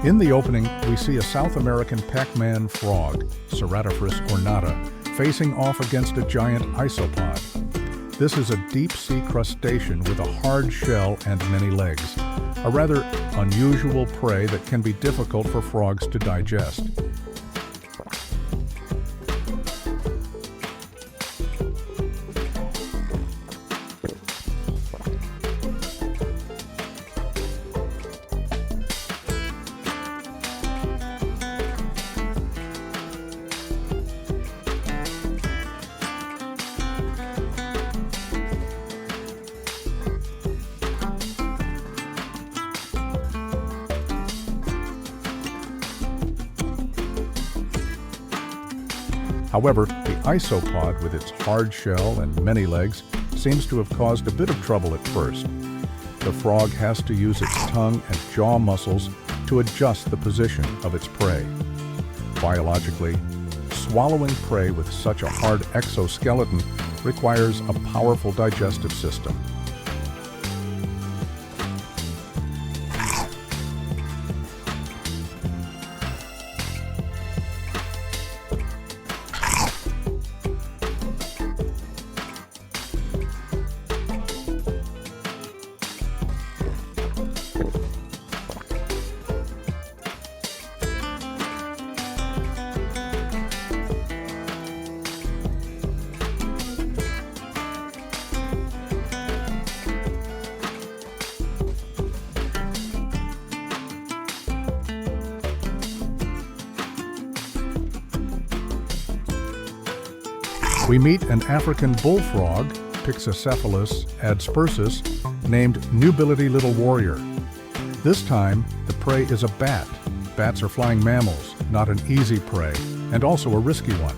In the opening, we see a South American Pac-Man frog, Ceratophorus ornata, facing off against a giant isopod. This is a deep-sea crustacean with a hard shell and many legs, a rather unusual prey that can be difficult for frogs to digest. However, the isopod, with its hard shell and many legs, seems to have caused a bit of trouble at first. The frog has to use its tongue and jaw muscles to adjust the position of its prey. Biologically, swallowing prey with such a hard exoskeleton requires a powerful digestive system. We meet an African bullfrog, Pyxicephalus adspersus, named Nubility Little Warrior. This time, the prey is a bat. Bats are flying mammals, not an easy prey, and also a risky one.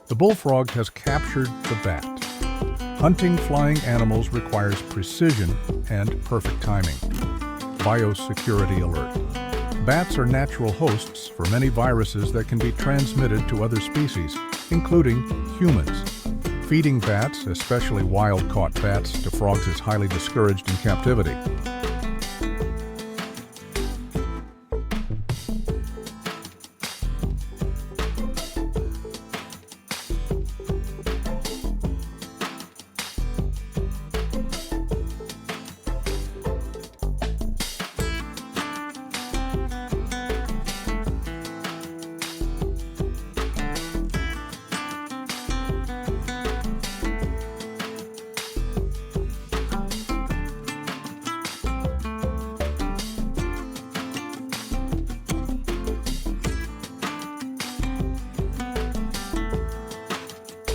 The bullfrog has captured the bat. Hunting flying animals requires precision and perfect timing. Biosecurity alert. Bats are natural hosts for many viruses that can be transmitted to other species, including humans. Feeding bats, especially wild-caught bats, to frogs is highly discouraged in captivity.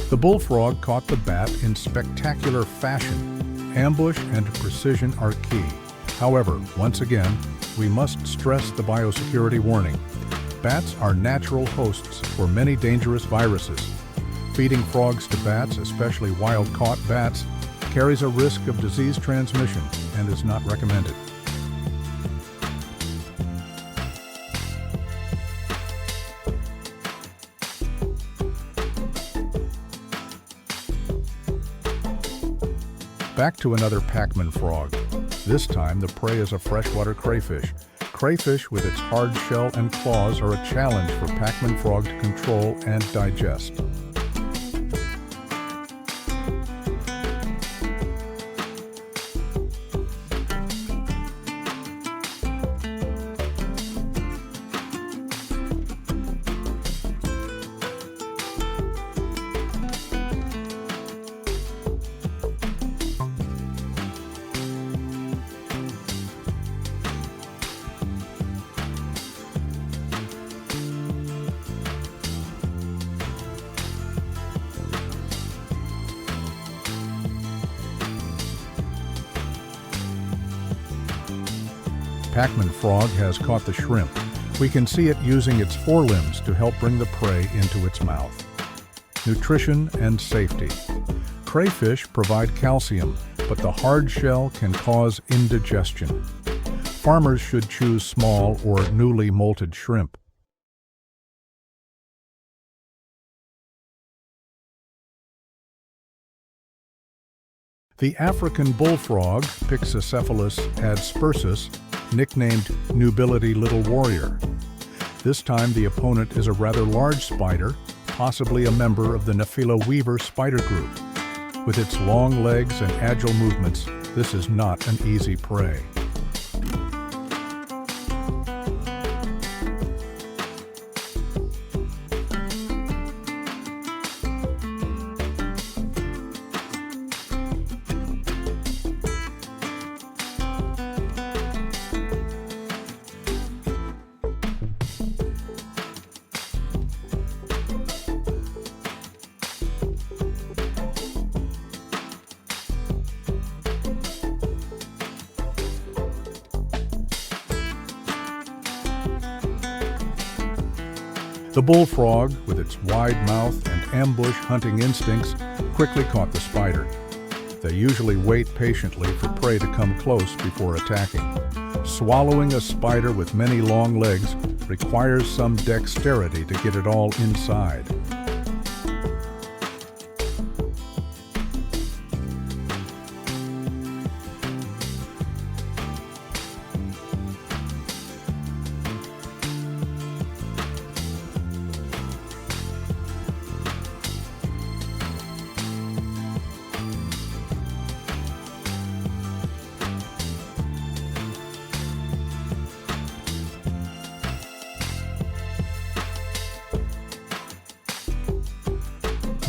The bullfrog caught the bat in spectacular fashion. Ambush and precision are key. However, once again, we must stress the biosecurity warning. Bats are natural hosts for many dangerous viruses. Feeding frogs to bats, especially wild-caught bats, carries a risk of disease transmission and is not recommended. Back to another Pac-Man frog. This time the prey is a freshwater crayfish. Crayfish with its hard shell and claws are a challenge for Pac-Man frog to control and digest. Pac-Man frog has caught the shrimp. We can see it using its forelimbs to help bring the prey into its mouth. Nutrition and safety. Crayfish provide calcium, but the hard shell can cause indigestion. Farmers should choose small or newly molted shrimp. The African bullfrog, Pyxicephalus adspersus, nicknamed Nubility Little Warrior. This time the opponent is a rather large spider, possibly a member of the Nephila weaver spider group. With its long legs and agile movements, this is not an easy prey. The bullfrog, with its wide mouth and ambush hunting instincts, quickly caught the spider. They usually wait patiently for prey to come close before attacking. Swallowing a spider with many long legs requires some dexterity to get it all inside.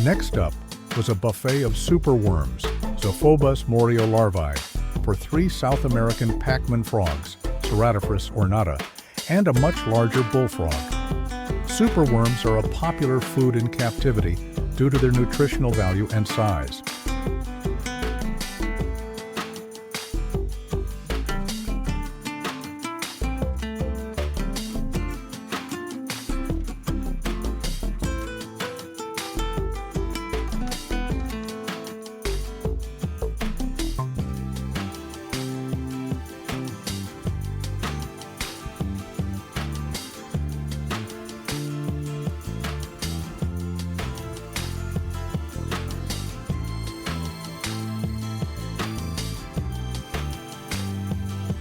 Next up was a buffet of superworms, Zophobus moriolarvae, for 3 South American Pac-Man frogs, Ceratophorus ornata, and a much larger bullfrog. Superworms are a popular food in captivity due to their nutritional value and size.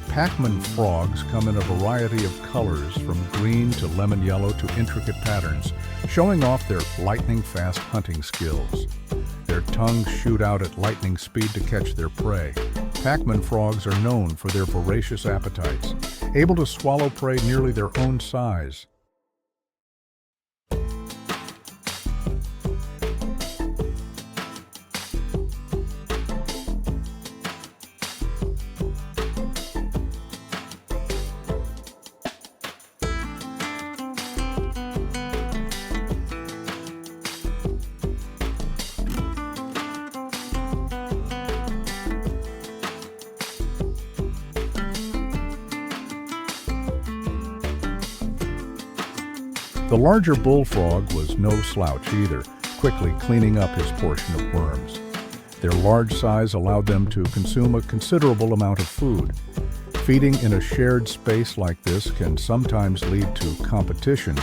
Pac-Man frogs come in a variety of colors, from green to lemon yellow to intricate patterns, showing off their lightning-fast hunting skills. Their tongues shoot out at lightning speed to catch their prey. Pac-Man frogs are known for their voracious appetites, able to swallow prey nearly their own size. The larger bullfrog was no slouch either, quickly cleaning up his portion of worms. Their large size allowed them to consume a considerable amount of food. Feeding in a shared space like this can sometimes lead to competition,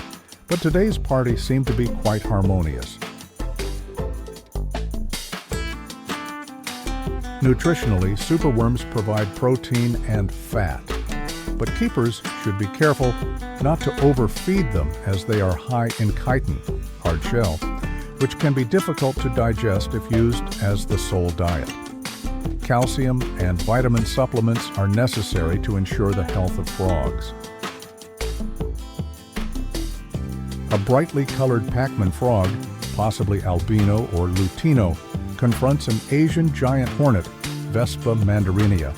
but today's party seemed to be quite harmonious. Nutritionally, superworms provide protein and fat, but keepers should be careful not to overfeed them, as they are high in chitin, hard shell, which can be difficult to digest if used as the sole diet. Calcium and vitamin supplements are necessary to ensure the health of frogs. A brightly colored Pac-Man frog, possibly albino or lutino, confronts an Asian giant hornet, Vespa mandarinia,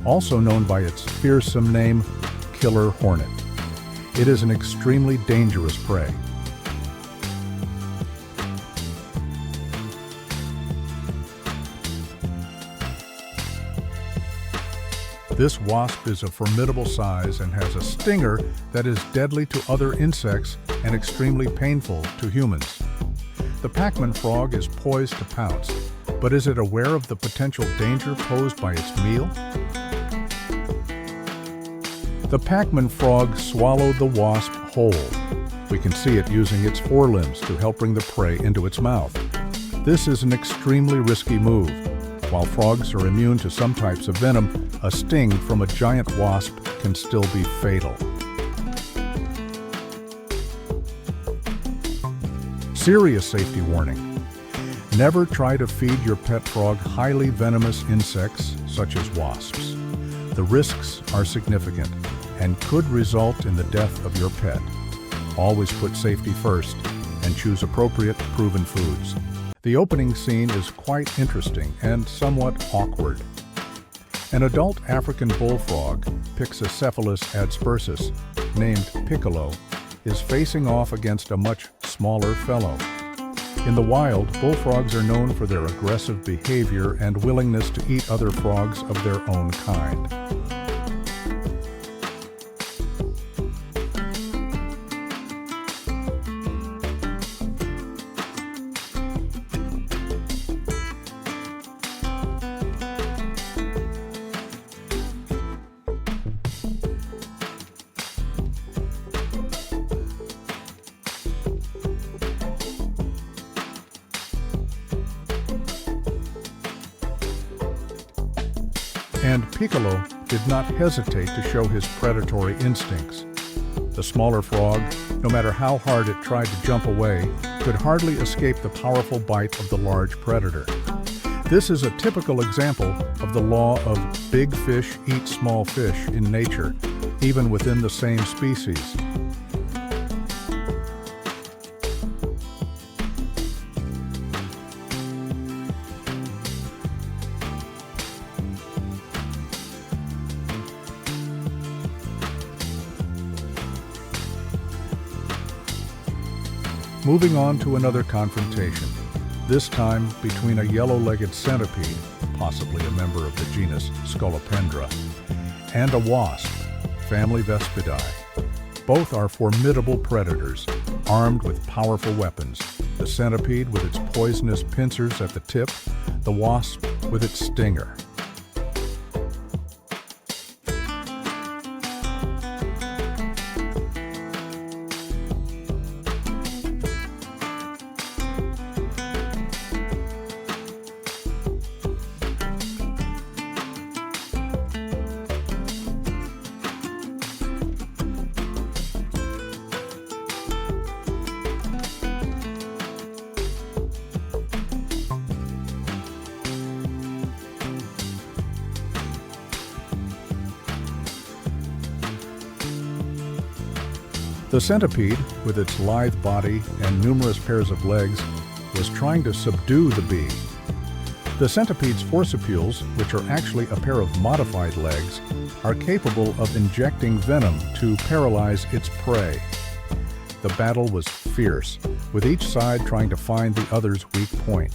also known by its fearsome name, killer hornet. It is an extremely dangerous prey. This wasp is a formidable size and has a stinger that is deadly to other insects and extremely painful to humans. The Pac-Man frog is poised to pounce, but is it aware of the potential danger posed by its meal? The Pac-Man frog swallowed the wasp whole. We can see it using its forelimbs to help bring the prey into its mouth. This is an extremely risky move. While frogs are immune to some types of venom, a sting from a giant wasp can still be fatal. Serious safety warning. Never try to feed your pet frog highly venomous insects such as wasps. The risks are significant and could result in the death of your pet. Always put safety first and choose appropriate, proven foods. The opening scene is quite interesting and somewhat awkward. An adult African bullfrog, Pyxicephalus adspersus, named Piccolo, is facing off against a much smaller fellow. In the wild, bullfrogs are known for their aggressive behavior and willingness to eat other frogs of their own kind. And Piccolo did not hesitate to show his predatory instincts. The smaller frog, no matter how hard it tried to jump away, could hardly escape the powerful bite of the large predator. This is a typical example of the law of big fish eat small fish in nature, even within the same species. Moving on to another confrontation, this time between a yellow-legged centipede, possibly a member of the genus Scolopendra, and a wasp, family Vespidae. Both are formidable predators, armed with powerful weapons, the centipede with its poisonous pincers at the tip, the wasp with its stinger. The centipede, with its lithe body and numerous pairs of legs, was trying to subdue the bee. The centipede's forcipules, which are actually a pair of modified legs, are capable of injecting venom to paralyze its prey. The battle was fierce, with each side trying to find the other's weak point.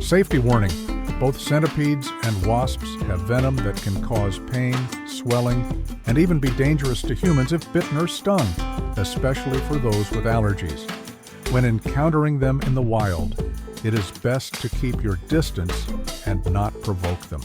Safety warning. Both centipedes and wasps have venom that can cause pain, swelling, and even be dangerous to humans if bitten or stung, especially for those with allergies. When encountering them in the wild, it is best to keep your distance and not provoke them.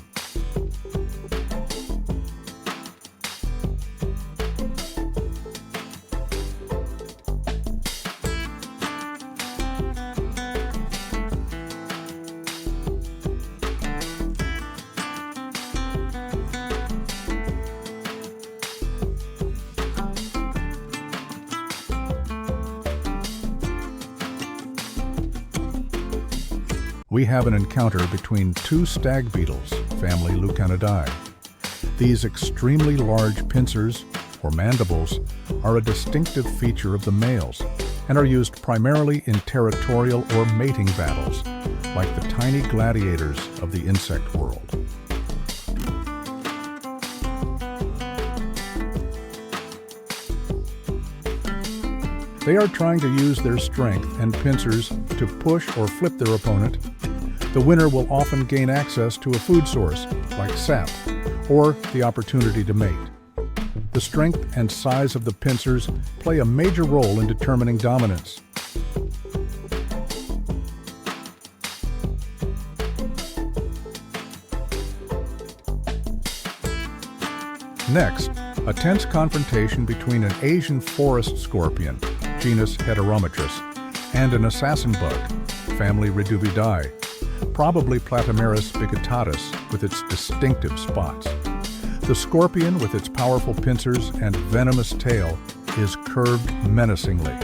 We have an encounter between two stag beetles, family Lucanidae. These extremely large pincers, or mandibles, are a distinctive feature of the males and are used primarily in territorial or mating battles, like the tiny gladiators of the insect world. They are trying to use their strength and pincers to push or flip their opponent. The winner will often gain access to a food source, like sap, or the opportunity to mate. The strength and size of the pincers play a major role in determining dominance. Next, a tense confrontation between an Asian forest scorpion, genus Heterometrus, and an assassin bug, family Reduvidae, probably Platymerus bigotatus with its distinctive spots. The scorpion, with its powerful pincers and venomous tail, is curved menacingly.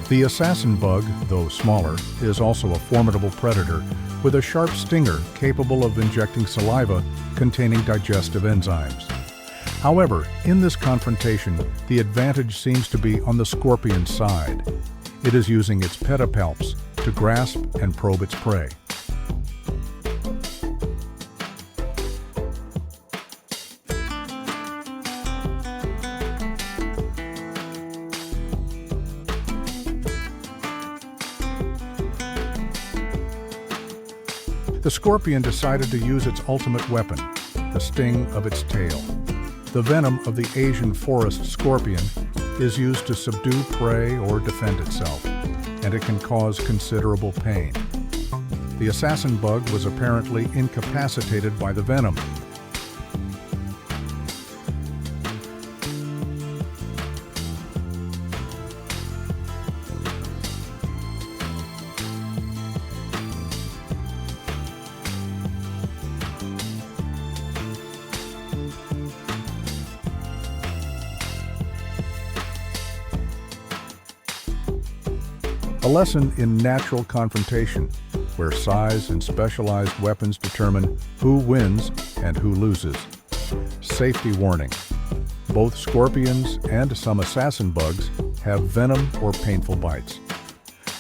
The assassin bug, though smaller, is also a formidable predator with a sharp stinger capable of injecting saliva containing digestive enzymes. However, in this confrontation, the advantage seems to be on the scorpion's side. It is using its pedipalps to grasp and probe its prey. The scorpion decided to use its ultimate weapon, the sting of its tail. The venom of the Asian forest scorpion is used to subdue prey or defend itself, and it can cause considerable pain. The assassin bug was apparently incapacitated by the venom. A lesson in natural confrontation, where size and specialized weapons determine who wins and who loses. Safety warning: both scorpions and some assassin bugs have venom or painful bites.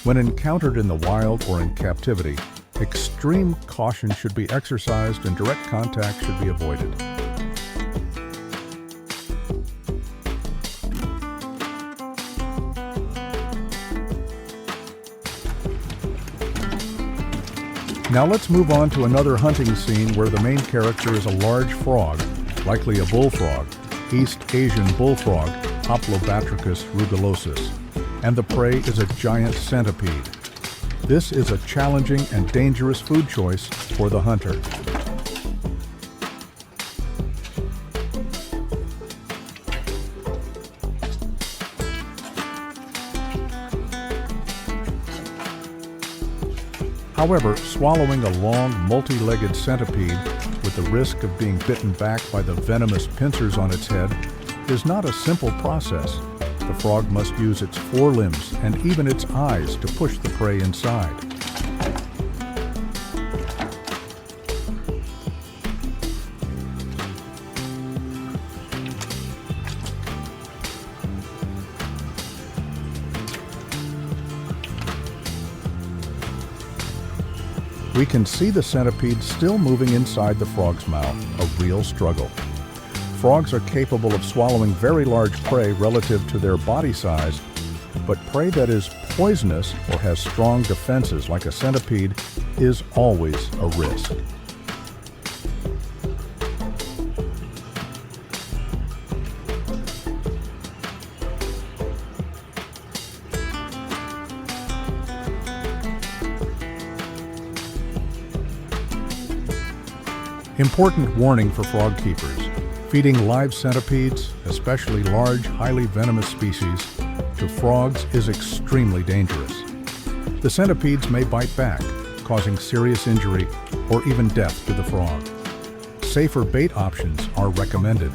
When encountered in the wild or in captivity, extreme caution should be exercised and direct contact should be avoided. Now let's move on to another hunting scene where the main character is a large frog, likely a bullfrog, East Asian bullfrog, Hoplobatrachus rugulosus, and the prey is a giant centipede. This is a challenging and dangerous food choice for the hunter. However, swallowing a long, multi-legged centipede with the risk of being bitten back by the venomous pincers on its head is not a simple process. The frog must use its forelimbs and even its eyes to push the prey inside. We can see the centipede still moving inside the frog's mouth, a real struggle. Frogs are capable of swallowing very large prey relative to their body size, but prey that is poisonous or has strong defenses like a centipede is always a risk. Important warning for frog keepers. Feeding live centipedes, especially large, highly venomous species, to frogs is extremely dangerous. The centipedes may bite back, causing serious injury or even death to the frog. Safer bait options are recommended.